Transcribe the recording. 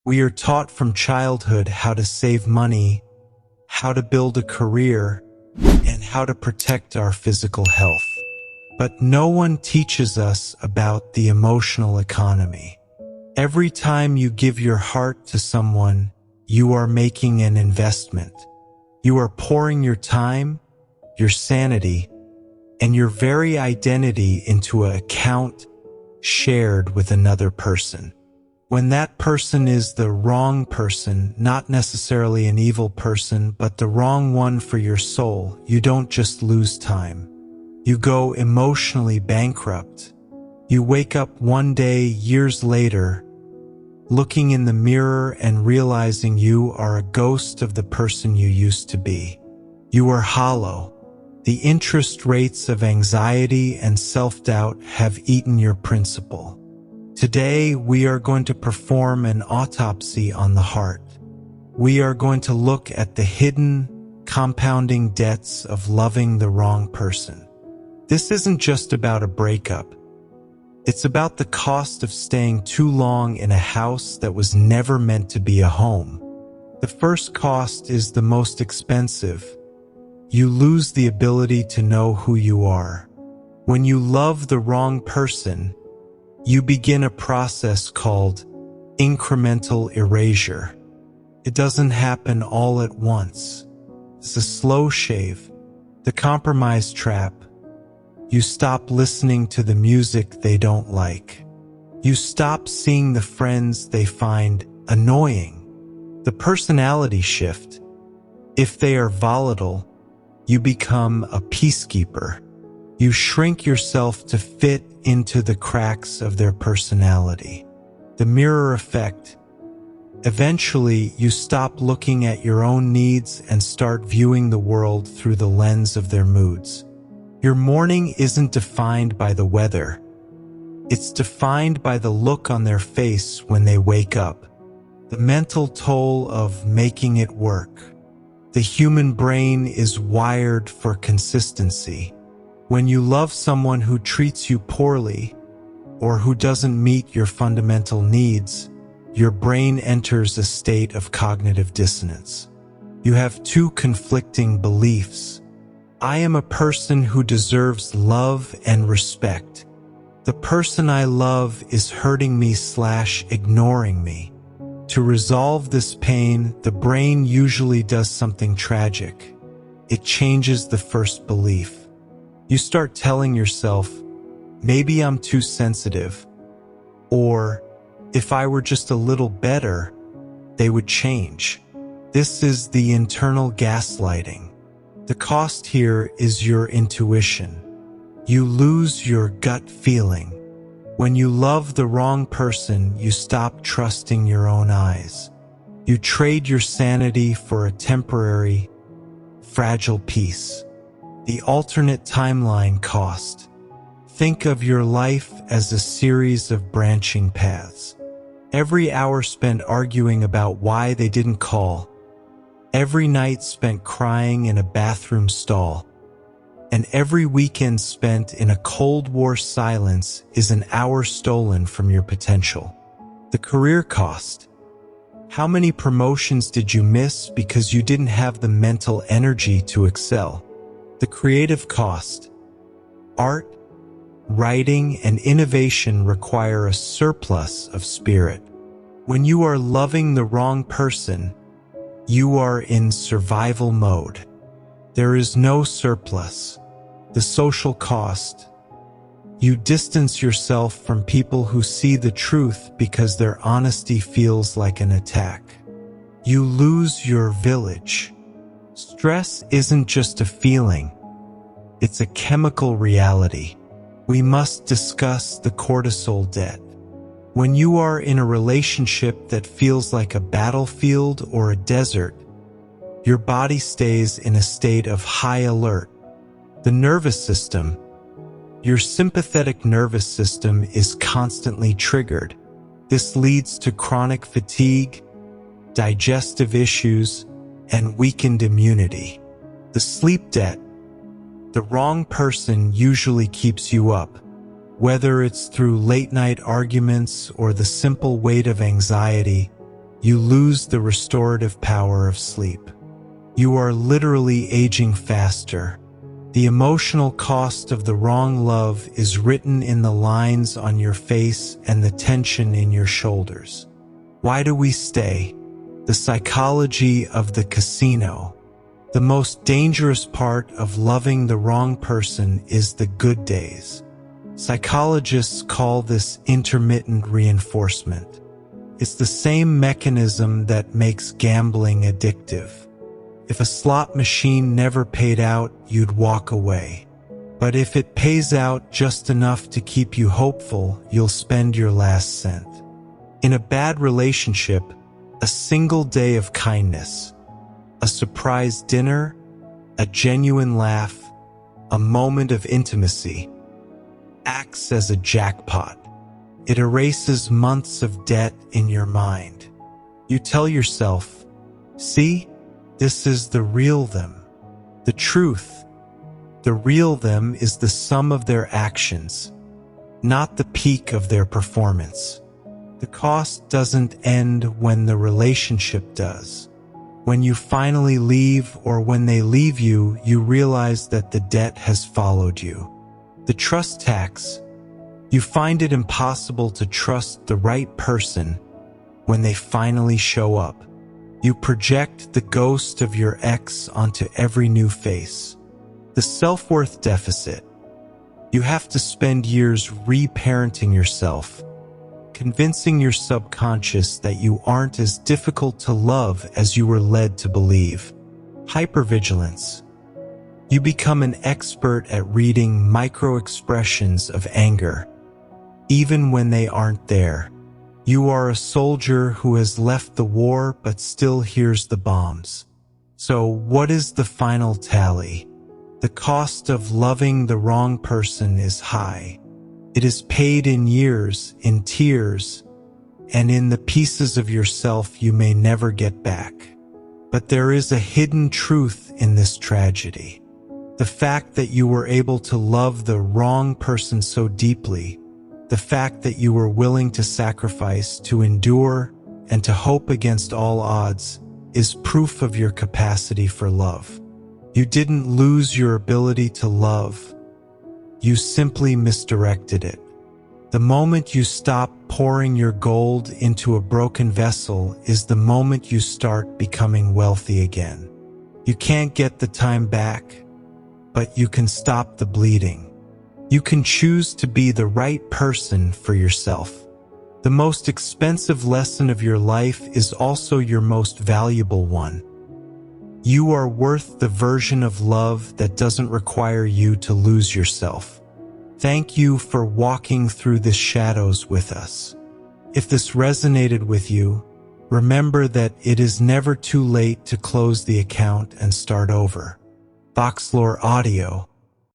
We are taught from childhood how to save money, how to build a career, and how to protect our physical health. But no one teaches us about the emotional economy. Every time you give your heart to someone, you are making an investment. You are pouring your time, your sanity, and your very identity into an account shared with another person. When that person is the wrong person, not necessarily an evil person, but the wrong one for your soul, you don't just lose time. You go emotionally bankrupt. You wake up one day, years later, looking in the mirror and realizing you are a ghost of the person you used to be. You are hollow. The interest rates of anxiety and self-doubt have eaten your principle. Today, we are going to perform an autopsy on the heart. We are going to look at the hidden, compounding debts of loving the wrong person. This isn't just about a breakup. It's about the cost of staying too long in a house that was never meant to be a home. The first cost is the most expensive. You lose the ability to know who you are. When you love the wrong person, you begin a process called incremental erasure. It doesn't happen all at once. It's a slow shave, the compromise trap. You stop listening to the music they don't like. You stop seeing the friends they find annoying. The personality shift. If they are volatile, you become a peacekeeper. You shrink yourself to fit into the cracks of their personality. The mirror effect. Eventually, you stop looking at your own needs and start viewing the world through the lens of their moods. Your morning isn't defined by the weather. It's defined by the look on their face when they wake up. The mental toll of making it work. The human brain is wired for consistency. When you love someone who treats you poorly or who doesn't meet your fundamental needs, your brain enters a state of cognitive dissonance. You have two conflicting beliefs. I am a person who deserves love and respect. The person I love is hurting me / ignoring me. To resolve this pain, the brain usually does something tragic. It changes the first belief. You start telling yourself, maybe I'm too sensitive, or if I were just a little better, they would change. This is the internal gaslighting. The cost here is your intuition. You lose your gut feeling. When you love the wrong person, you stop trusting your own eyes. You trade your sanity for a temporary, fragile peace. The alternate timeline cost. Think of your life as a series of branching paths. Every hour spent arguing about why they didn't call. Every night spent crying in a bathroom stall. And every weekend spent in a Cold War silence is an hour stolen from your potential. The career cost. How many promotions did you miss because you didn't have the mental energy to excel? The creative cost. Art, writing, and innovation require a surplus of spirit. When you are loving the wrong person, you are in survival mode. There is no surplus. The social cost. You distance yourself from people who see the truth because their honesty feels like an attack. You lose your village. Stress isn't just a feeling. It's a chemical reality. We must discuss the cortisol debt. When you are in a relationship that feels like a battlefield or a desert, your body stays in a state of high alert. The nervous system. Your sympathetic nervous system is constantly triggered. This leads to chronic fatigue, digestive issues, and weakened immunity. The sleep debt. The wrong person usually keeps you up, whether it's through late-night arguments or the simple weight of anxiety. you lose the restorative power of sleep. You are literally aging faster. The emotional cost of the wrong love is written in the lines on your face and the tension in your shoulders. Why do we stay? The psychology of the casino. The most dangerous part of loving the wrong person is the good days. Psychologists call this intermittent reinforcement. It's the same mechanism that makes gambling addictive. If a slot machine never paid out, you'd walk away. But if it pays out just enough to keep you hopeful, you'll spend your last cent. In a bad relationship, a single day of kindness, a surprise dinner, a genuine laugh, a moment of intimacy, acts as a jackpot. It erases months of debt in your mind. You tell yourself, see, this is the real them. The truth, the real them is the sum of their actions, not the peak of their performance. The cost doesn't end when the relationship does. When you finally leave or when they leave you, you realize that the debt has followed you. The trust tax. You find it impossible to trust the right person when they finally show up. You project the ghost of your ex onto every new face. The self-worth deficit. You have to spend years reparenting yourself, convincing your subconscious that you aren't as difficult to love as you were led to believe. Hypervigilance. You become an expert at reading micro-expressions of anger, even when they aren't there. You are a soldier who has left the war but still hears the bombs. So what is the final tally? The cost of loving the wrong person is high. It is paid in years, in tears, and in the pieces of yourself you may never get back. But there is a hidden truth in this tragedy. The fact that you were able to love the wrong person so deeply, the fact that you were willing to sacrifice, to endure, and to hope against all odds, is proof of your capacity for love. You didn't lose your ability to love. You simply misdirected it. The moment you stop pouring your gold into a broken vessel is the moment you start becoming wealthy again. You can't get the time back, but you can stop the bleeding. You can choose to be the right person for yourself. The most expensive lesson of your life is also your most valuable one. You are worth the version of love that doesn't require you to lose yourself. Thank you for walking through the shadows with us. If this resonated with you, remember that it is never too late to close the account and start over. Voxlore Audio.